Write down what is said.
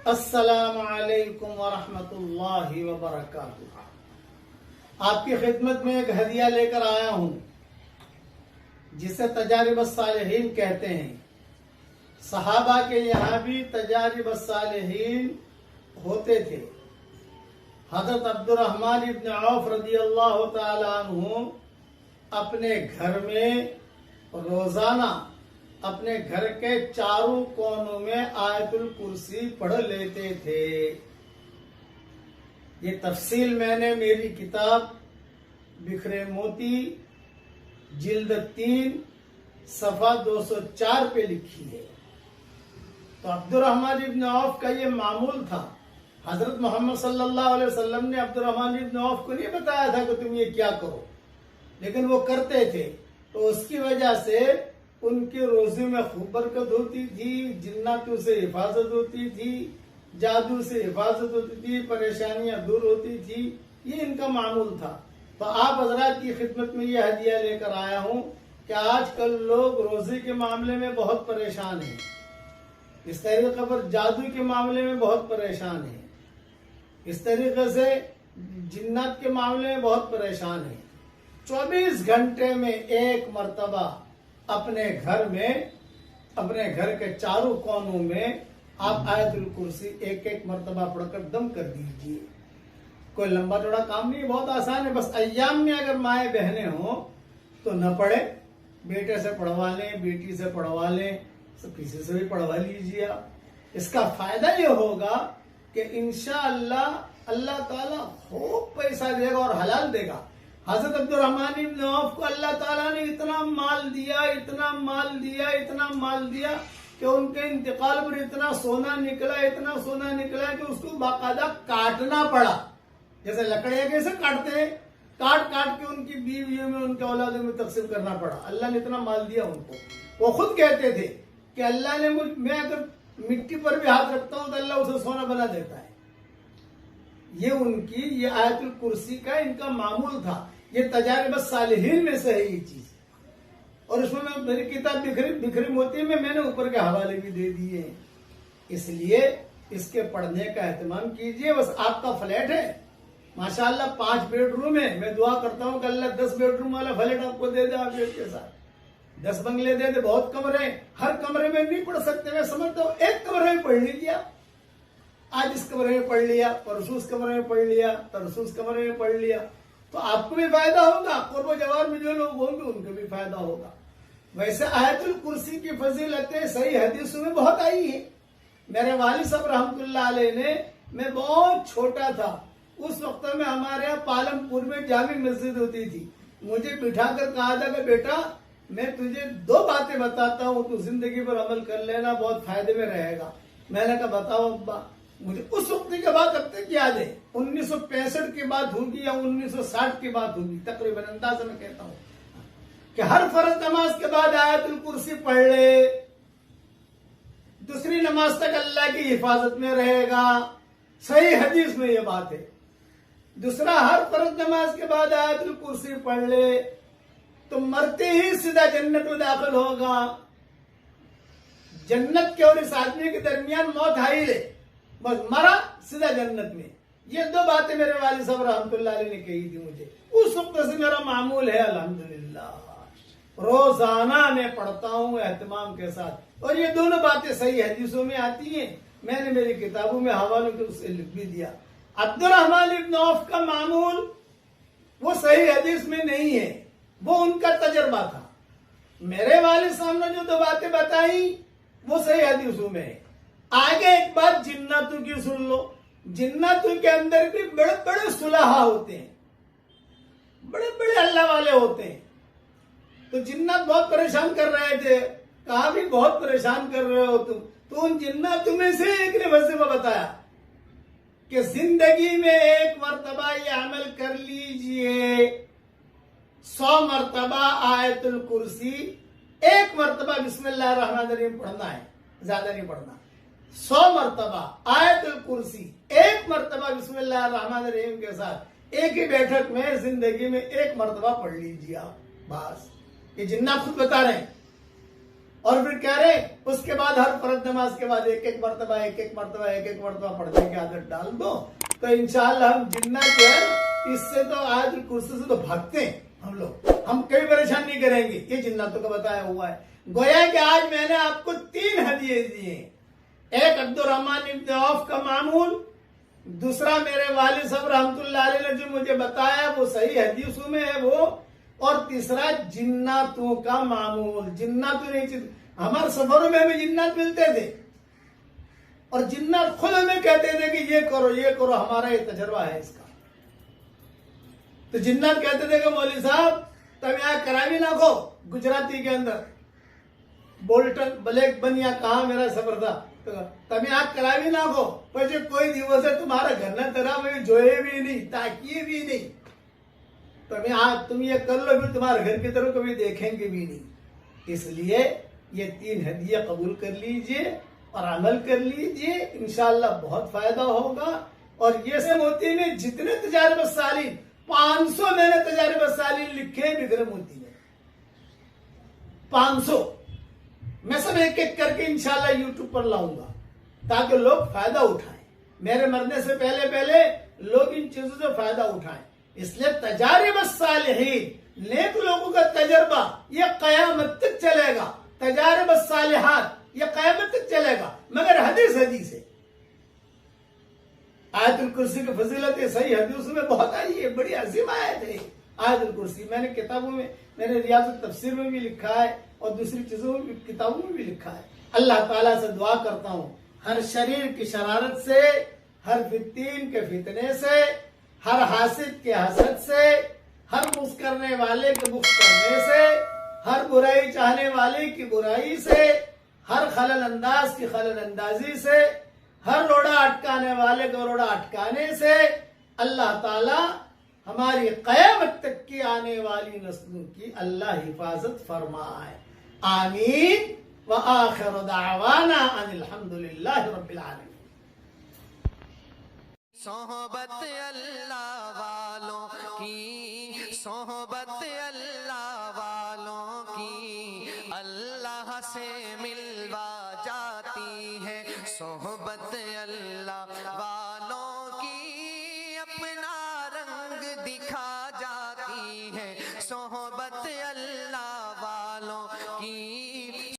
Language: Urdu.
السلام علیکم ورحمۃ اللہ وبرکاتہ۔ آپ کی خدمت میں ایک ہدیہ لے کر آیا ہوں جسے تجارب الصالحین کہتے ہیں۔ صحابہ کے یہاں بھی تجارب الصالحین ہوتے تھے۔ حضرت عبد الرحمن ابن عوف رضی اللہ تعالی عنہ اپنے گھر میں روزانہ اپنے گھر کے چاروں کونوں میں آیت الکرسی پڑھ لیتے تھے۔ یہ تفصیل میں نے میری کتاب بکھرے موتی جلد 3 صفحہ 204 پہ لکھی ہے۔ تو عبد الرحمن ابن عوف کا یہ معمول تھا۔ حضرت محمد صلی اللہ علیہ وسلم نے عبد الرحمن ابن عوف کو نہیں بتایا تھا کہ تم یہ کیا کرو، لیکن وہ کرتے تھے، تو اس کی وجہ سے ان کے روزے میں خوب برکت ہوتی تھی، جناتوں سے حفاظت ہوتی تھی، جادو سے حفاظت ہوتی تھی، پریشانیاں دور ہوتی تھی۔ یہ ان کا معمول تھا۔ تو آپ حضرات کی خدمت میں یہ ہدیہ لے کر آیا ہوں کہ آج کل لوگ روزے کے معاملے میں بہت پریشان ہیں، اس طریقے پر جادو کے معاملے میں بہت پریشان ہیں، اس طریقے سے جنات کے معاملے میں بہت پریشان ہیں۔ 24 گھنٹے میں ایک مرتبہ اپنے گھر کے چاروں کونوں میں آپ آیت الکرسی ایک مرتبہ پڑھ کر دم کر دیجئے۔ کوئی لمبا چوڑا کام نہیں، بہت آسان ہے۔ بس ایام میں اگر مائیں بہنیں ہوں تو نہ پڑھے، بیٹے سے پڑھوا لیں، بیٹی سے پڑھوا لیں، کسی سے بھی پڑھوا لیجیے آپ۔ اس کا فائدہ یہ ہوگا کہ انشاءاللہ اللہ تعالیٰ خوب پیسہ دے گا اور حلال دے گا۔ حضرت عبد الرحمن ابن عوف کو اللہ تعالیٰ نے اتنا مال دیا کہ ان کے انتقال پر اتنا سونا نکلا کہ اس کو باقاعدہ کاٹنا پڑا۔ جیسے لکڑیاں کیسے کاٹتے ہیں، کاٹ کے ان کی بیویوں میں، ان کے اولادوں میں تقسیم کرنا پڑا۔ اللہ نے اتنا مال دیا ان کو۔ وہ خود کہتے تھے کہ اللہ نے میں اگر مٹی پر بھی ہاتھ رکھتا ہوں تو اللہ اسے سونا بنا دیتا ہے۔ یہ آیت الکرسی کا ان کا معمول تھا۔ یہ تجارب الصالحین میں سے ہے یہ چیز، اور اس میں میری کتاب بکھری موتی میں نے اوپر کے حوالے بھی دے دیے ہیں۔ اس لیے اس کے پڑھنے کا اہتمام کیجئے۔ بس آپ کا فلیٹ ہے ماشاءاللہ 5 بیڈ روم ہے، میں دعا کرتا ہوں کہ اللہ 10 بیڈ روم والا فلیٹ آپ کو دے دے، آپ کے ساتھ 10 بنگلے دے دے۔ بہت کمرے ہیں، ہر کمرے میں نہیں پڑھ سکتے، میں سمجھتا ہوں ایک کمرے میں پڑھ لیجیے۔ آج اس کمرے میں پڑھ لیا، پرسوں اس کمرے میں پڑھ لیا، ترسوں اس کمرے میں پڑھ لیا، تو آپ کو بھی فائدہ ہوگا، قرب و جوار میں جو لوگ ہوں گے ان کو بھی فائدہ ہوگا۔ ویسے آیت الکرسی کی فضیلتیں صحیح حدیثوں میں بہت آئی ہیں۔ میرے والد صاحب رحمۃ اللہ علیہ نے، میں بہت چھوٹا تھا اس وقت میں، ہمارے یہاں پالم پور میں جامع مسجد ہوتی تھی، مجھے بٹھا کر کہا تھا کہ بیٹا میں تجھے 2 باتیں بتاتا ہوں، تو زندگی پر عمل کر لینا، بہت فائدے میں رہے گا۔ میں نے کہا بتاؤ ابا۔ مجھے اس وقت کی بات اب تک یاد ہے، 1965 کی بات ہوگی یا 1960 کی بات ہوگی، تقریباً اندازہ میں کہتا ہوں کہ ہر فرض نماز کے بعد آیت الکرسی پڑھ لے، دوسری نماز تک اللہ کی حفاظت میں رہے گا۔ صحیح حدیث میں یہ بات ہے۔ دوسرا، ہر فرض نماز کے بعد آیت الکرسی پڑھ لے تو مرتے ہی سیدھا جنت میں داخل ہوگا۔ جنت کے اور اس آدمی کے درمیان موت حائل ہے، بس مرا سیدھا جنت میں۔ یہ 2 باتیں میرے والد صاحب رحمۃ اللہ علیہ نے کہی تھی مجھے، اس وقت سے میرا معمول ہے الحمدللہ، روزانہ میں پڑھتا ہوں اہتمام کے ساتھ، اور یہ دونوں باتیں صحیح حدیثوں میں آتی ہیں، میں نے میری کتابوں میں حوالوں کے اس سے لکھ بھی دیا۔ عبد الرحمن ابن عوف کا معمول وہ صحیح حدیث میں نہیں ہے، وہ ان کا تجربہ تھا۔ میرے والد صاحب نے جو 2 باتیں بتائی وہ صحیح حدیثوں میں ہے۔ آگے ایک بات جناتوں کی سن لو۔ جناتوں کے اندر بھی بڑے بڑے صلحاء ہوتے ہیں، بڑے اللہ والے ہوتے ہیں۔ تو جنات بہت پریشان کر رہے تھے، کہا بھی بہت پریشان کر رہے ہو تم، تو ان جناتوں میں سے ایک نے وظیفہ بتایا کہ زندگی میں 1 مرتبہ یہ عمل کر لیجئے، 100 مرتبہ آیت الکرسی، 1 مرتبہ بسم اللہ الرحمن الرحیم پڑھنا ہے، زیادہ نہیں پڑھنا۔ 100 مرتبہ آیت الکرسی، 1 مرتبہ بسم اللہ الرحمن الرحیم کے ساتھ ایک ہی بیٹھک میں زندگی میں 1 مرتبہ پڑھ لیجیے آپ، بس۔ یہ جنات خود بتا رہے ہیں، اور پھر کہہ رہے اس کے بعد ہر فرض نماز کے بعد ایک ایک مرتبہ پڑھنے کی عادت ڈال دو، تو انشاءاللہ ہم جنات جو ہے اس سے تو آیت الکرسی سے تو بھاگتے ہیں ہم لوگ، ہم کبھی پریشان نہیں کریں گے، یہ جناتوں کا بتایا ہوا ہے۔ گویا کہ آج میں نے آپ کو 3 ہدیے دیے ہیں، ایک عبد الرحمن ابن عوف کا معمول، دوسرا میرے والد صاحب رحمت اللہ علیہ نے جو مجھے بتایا وہ صحیح حدیثوں میں ہے وہ، اور تیسرا جناتوں کا معمول۔ جناتوں نے ہمارے سفروں میں ہمیں جنات ملتے تھے، اور جنات خود ہمیں کہتے تھے کہ یہ کرو، ہمارا یہ تجربہ ہے اس کا۔ تو جنات کہتے تھے کہ مولوی صاحب تم یہاں کراوی نہ کھو، گجراتی کے اندر بولٹن بلیک بنیا کہاں میرا سفر تھا، تم یہاں کراوی نہ کھو، پچھے کوئی دیوس ہے تمہارا گھر نہ تیرا میں جوئے بھی نہیں، تاکیے بھی نہیں، تم یہ کر لو، پھر تمہارے گھر کی طرف کبھی دیکھیں گے بھی نہیں۔ اس لیے یہ 3 ہدیے قبول کر لیجئے اور عمل کر لیجئے، انشاءاللہ بہت فائدہ ہوگا۔ اور یہ سے موتی میں جتنے تجارب سالین 500 میں نے تجارب سالین لکھے بگرے موتی میں 500 میں سب ایک ایک کر کے انشاءاللہ یوٹیوب پر لاؤں گا تاکہ لوگ فائدہ اٹھائیں، میرے مرنے سے پہلے لوگ ان چیزوں سے فائدہ اٹھائیں۔ اس لیے تجارب الصالحین، نیک لوگوں کا تجربہ یہ قیامت تک چلے گا، تجارب الصالحات یہ قیامت تک چلے گا، مگر حدیث ہے۔ آیت الکرسی کی فضیلت صحیح حدیثوں میں بہت آئی ہے، بڑی عظیم آیت ہے آیت الکرسی۔ میں نے کتابوں میں، میں نے ریاض التفسیر میں بھی لکھا ہے اور دوسری چیزوں میں بھی، کتابوں میں بھی لکھا ہے۔ اللہ تعالیٰ سے دعا کرتا ہوں ہر شریر کی شرارت سے، ہر فتین کے فتنے سے، ہر حاسد کے حسد سے، ہر بغض کرنے والے کے بغض کرنے سے، ہر برائی چاہنے والے کی برائی سے، ہر خلل انداز کی خلل اندازی سے، ہر روڑا اٹکانے والے کو روڑا اٹکانے سے اللہ تعالی ہماری قیامت تک کی آنے والی نسلوں کی اللہ حفاظت فرمائے، آمین۔ وآخر دعوانا ان الحمدللہ رب العالمین۔ صحبت اللہ والوں کی، صحبت